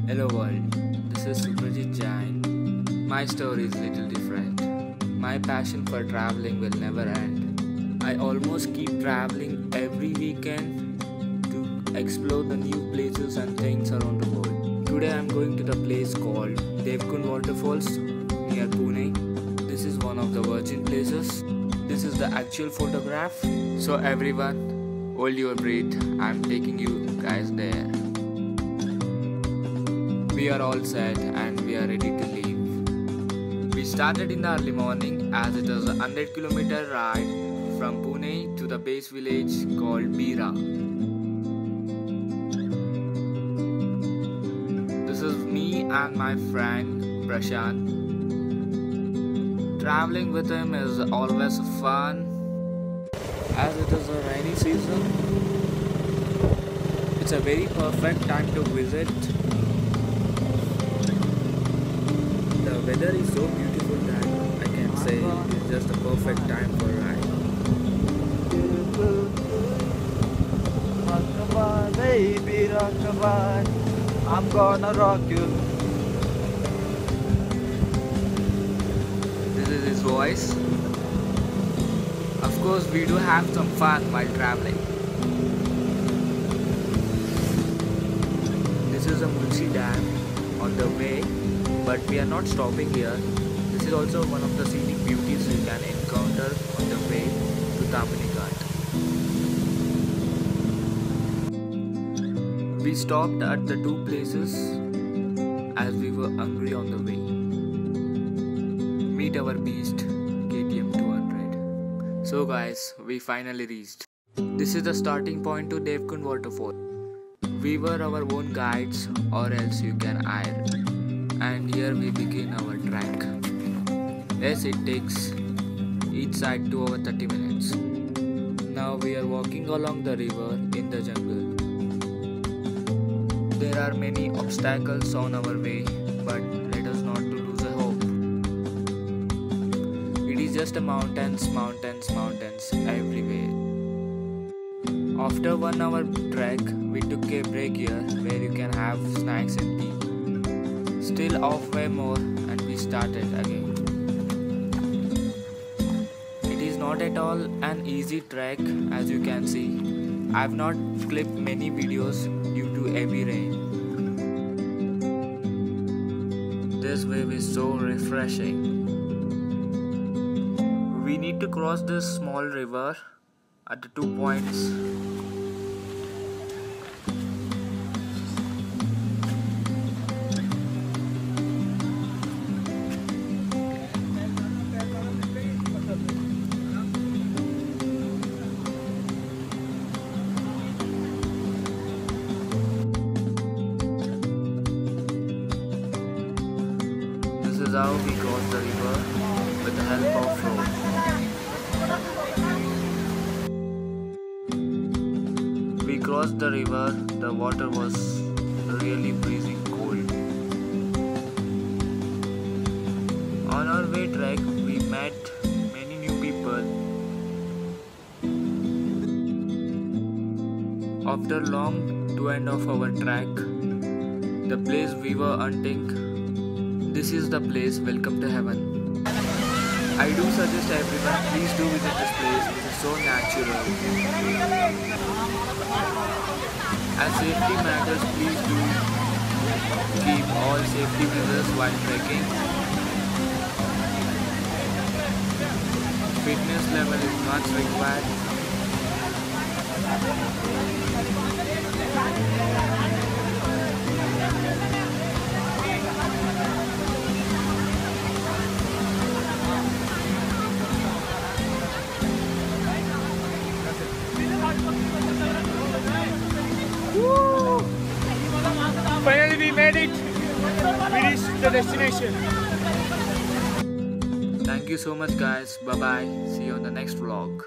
Hello world, this is Suprajit Jain. My story is little different. My passion for traveling will never end. I almost keep traveling every weekend to explore the new places and things around the world. Today I am going to the place called Devkund WATERFALLs near Pune. This is one of the virgin places. This is the actual photograph. So everyone, hold your breath. I am taking you guys there. We are all set and we are ready to leave. We started in the early morning as it is a 100-kilometer ride from Pune to the base village called Bira. This is me and my friend Prashant. Traveling with him is always fun as it is a rainy season. It's a very perfect time to visit. The weather is so beautiful that I can say it's just a perfect time for a ride. Rockabye, baby, rockabye, I'm gonna rock you. This is his voice. Of course, we do have some fun while traveling. This is a Mulchi Dam on the way. But we are not stopping here. This is also one of the scenic beauties you can encounter on the way to Tamini Ghat. We stopped at the two places as we were hungry on the way. Meet our beast KTM 200. So guys, we finally reached. This is the starting point to Devkund Waterfall. We were our own guides, or else you can hire. And here we begin our trek. Yes, it takes each side 2 hours 30 minutes. Now we are walking along the river in the jungle. There are many obstacles on our way, but let us not to lose a hope. It is just mountains everywhere. After 1 hour trek, we took a break here where you can have snacks and tea. Still halfway more and we started again. It is not at all an easy trek as you can see. I have not clipped many videos due to heavy rain. This wave is so refreshing. We need to cross this small river at the 2 points. This is how we cross the river with the help of rope. We crossed the river, the water was really freezing cold. On our way trek, we met many new people. After long 2.5 hour trek, the place we were hunting, this is the place. Welcome to heaven. I do suggest everyone, please do visit this place. This is so natural. As safety matters, please do keep all safety measures while trekking. Fitness level is much required. Woo! Finally we made it. We reached the destination. Thank you so much guys. Bye bye. See you on the next vlog.